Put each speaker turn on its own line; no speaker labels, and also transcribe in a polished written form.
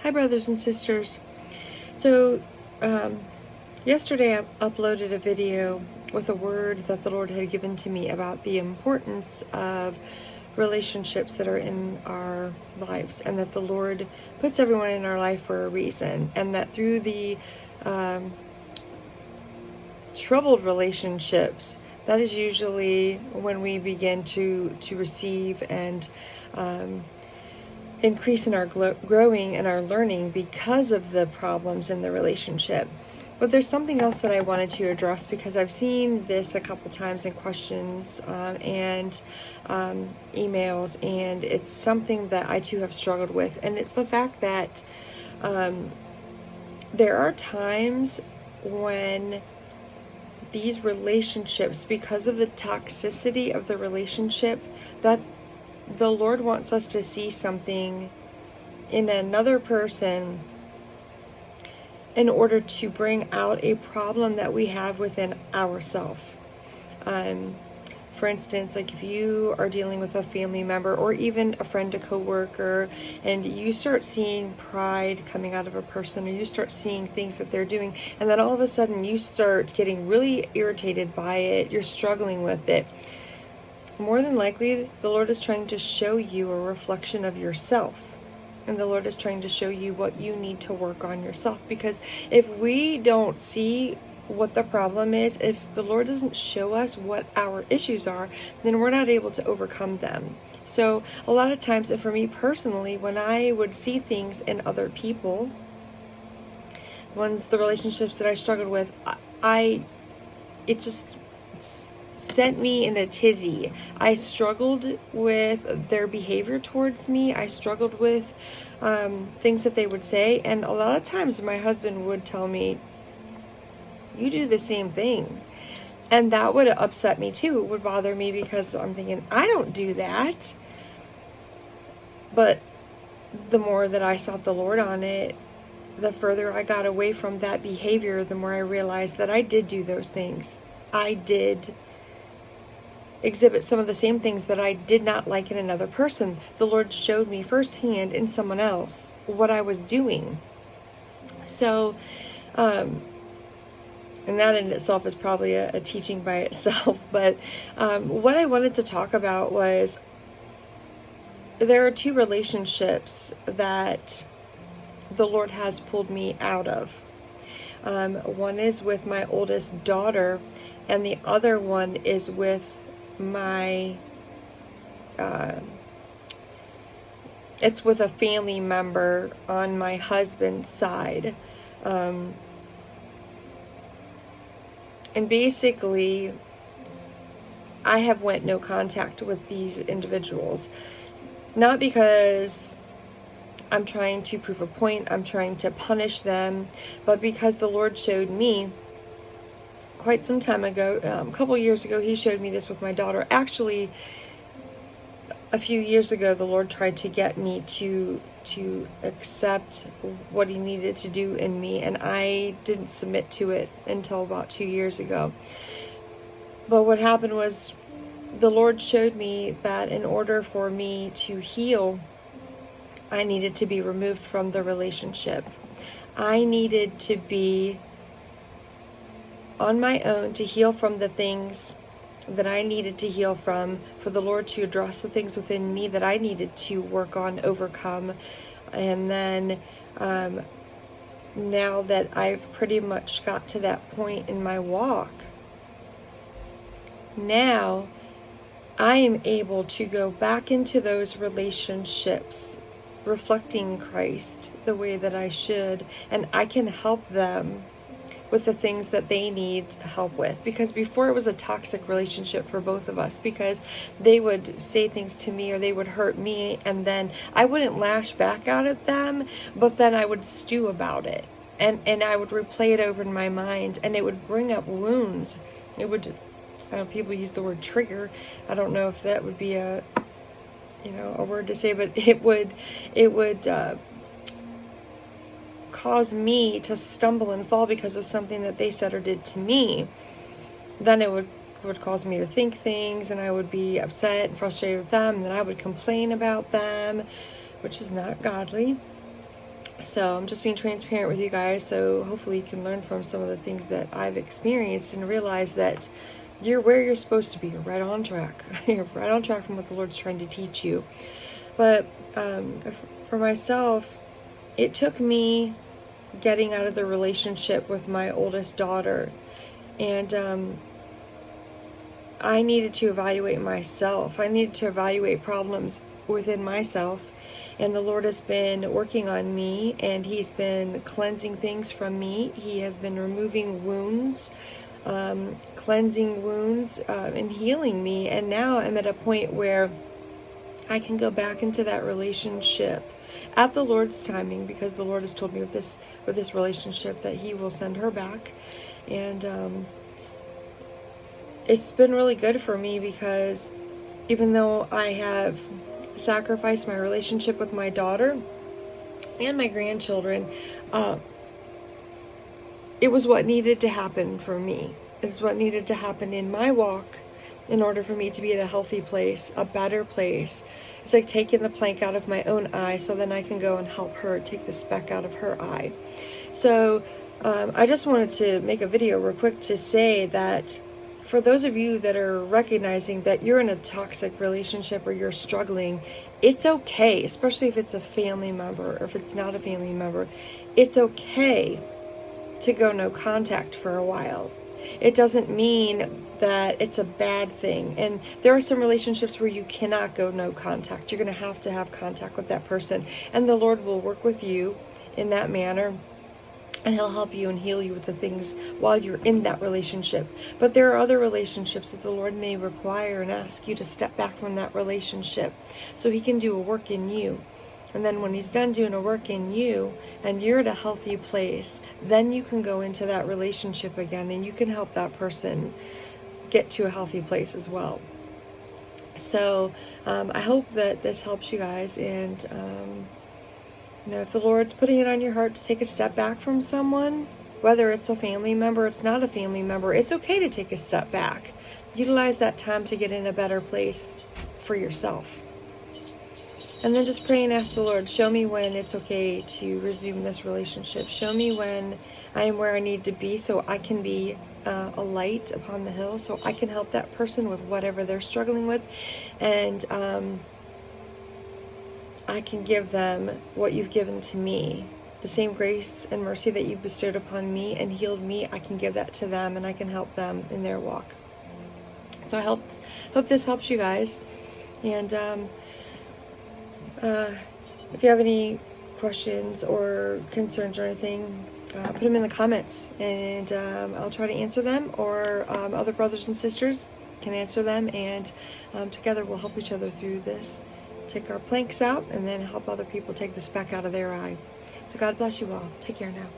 Hi, brothers and sisters. So, yesterday I uploaded a video with a word that the Lord had given to me about the importance of relationships that are in our lives, and that the Lord puts everyone in our life for a reason, and that through the troubled relationships, that is usually when we begin to receive and increase in our growing and our learning because of the problems in the relationship. But there's something else that I wanted to address, because I've seen this a couple times in questions and emails, and it's something that I too have struggled with, and it's the fact that there are times when these relationships, because of the toxicity of the relationship, that the Lord wants us to see something in another person in order to bring out a problem that we have within ourselves. For instance, like if you are dealing with a family member or even a friend, a coworker, and you start seeing pride coming out of a person, or you start seeing things that they're doing, and then all of a sudden you start getting really irritated by it, you're struggling with it, more than likely the Lord is trying to show you a reflection of yourself. And the Lord is trying to show you what you need to work on yourself. Because if we don't see what the problem is, if the Lord doesn't show us what our issues are, then we're not able to overcome them. So a lot of times, and for me personally, when I would see things in other people, the relationships that I struggled with, it just sent me in a tizzy. I struggled with their behavior towards me. I struggled with things that they would say. And a lot of times my husband would tell me, you do the same thing. And that would upset me too. It would bother me, because I'm thinking, I don't do that. But the more that I sought the Lord on it, the further I got away from that behavior, the more I realized that I did do those things. I did exhibit some of the same things that I did not like in another person. The Lord showed me firsthand in someone else what I was doing. So, and that in itself is probably a teaching by itself. But what I wanted to talk about was, there are two relationships that the Lord has pulled me out of. One is with my oldest daughter, and the other one is with my it's with a family member on my husband's side. And basically, I have went no contact with these individuals, not because I'm trying to prove a point, I'm trying to punish them, but because the Lord showed me quite some time ago, a couple years ago, he showed me this with my daughter. Actually, a few years ago, the Lord tried to get me to accept what he needed to do in me, and I didn't submit to it until about 2 years ago. But what happened was, the Lord showed me that in order for me to heal, I needed to be removed from the relationship. I needed to be on my own to heal from the things that I needed to heal from, for the Lord to address the things within me that I needed to work on, overcome. And then now that I've pretty much got to that point in my walk, now I am able to go back into those relationships reflecting Christ the way that I should, and I can help them with the things that they need help with. Because before, it was a toxic relationship for both of us, because they would say things to me or they would hurt me, and then I wouldn't lash back out at them, but then I would stew about it, and I would replay it over in my mind, and it would bring up wounds. It would, I don't know, people use the word trigger. I don't know if that would be a word to say, but it would cause me to stumble and fall because of something that they said or did to me. Then it would cause me to think things, and I would be upset and frustrated with them, and then I would complain about them, which is not godly. So I'm just being transparent with you guys, so hopefully you can learn from some of the things that I've experienced and realize that you're where you're supposed to be. You're right on track. You're right on track from what the Lord's trying to teach you. But for myself, it took me getting out of the relationship with my oldest daughter, and I needed to evaluate myself. I needed to evaluate problems within myself, and the Lord has been working on me, and He's been cleansing things from me. He has been removing wounds, cleansing wounds, and healing me. And now I'm at a point where I can go back into that relationship at the Lord's timing, because the Lord has told me with this relationship that He will send her back. And it's been really good for me, because even though I have sacrificed my relationship with my daughter and my grandchildren, it was what needed to happen for me. It's what needed to happen in my walk in order for me to be at a healthy place, a better place. It's like taking the plank out of my own eye so then I can go and help her take the speck out of her eye. So I just wanted to make a video real quick to say that for those of you that are recognizing that you're in a toxic relationship or you're struggling, it's okay, especially if it's a family member or if it's not a family member. It's okay to go no contact for a while. It doesn't mean that it's a bad thing. And there are some relationships where you cannot go no contact. You're going to have contact with that person. And the Lord will work with you in that manner. And He'll help you and heal you with the things while you're in that relationship. But there are other relationships that the Lord may require and ask you to step back from that relationship so He can do a work in you. And then when He's done doing a work in you and you're at a healthy place, then you can go into that relationship again and you can help that person get to a healthy place as well. So I hope that this helps you guys. And if the Lord's putting it on your heart to take a step back from someone, whether it's a family member, it's not a family member, it's okay to take a step back. Utilize that time to get in a better place for yourself. And then just pray and ask the Lord, show me when it's okay to resume this relationship. Show me when I am where I need to be so I can be a light upon the hill, so I can help that person with whatever they're struggling with. And I can give them what you've given to me. The same grace and mercy that you've bestowed upon me and healed me, I can give that to them and I can help them in their walk. So I hope this helps you guys. And if you have any questions or concerns or anything, put them in the comments and I'll try to answer them, or other brothers and sisters can answer them, and together we'll help each other through this. Take our planks out and then help other people take the speck out of their eye. So God bless you all. Take care now.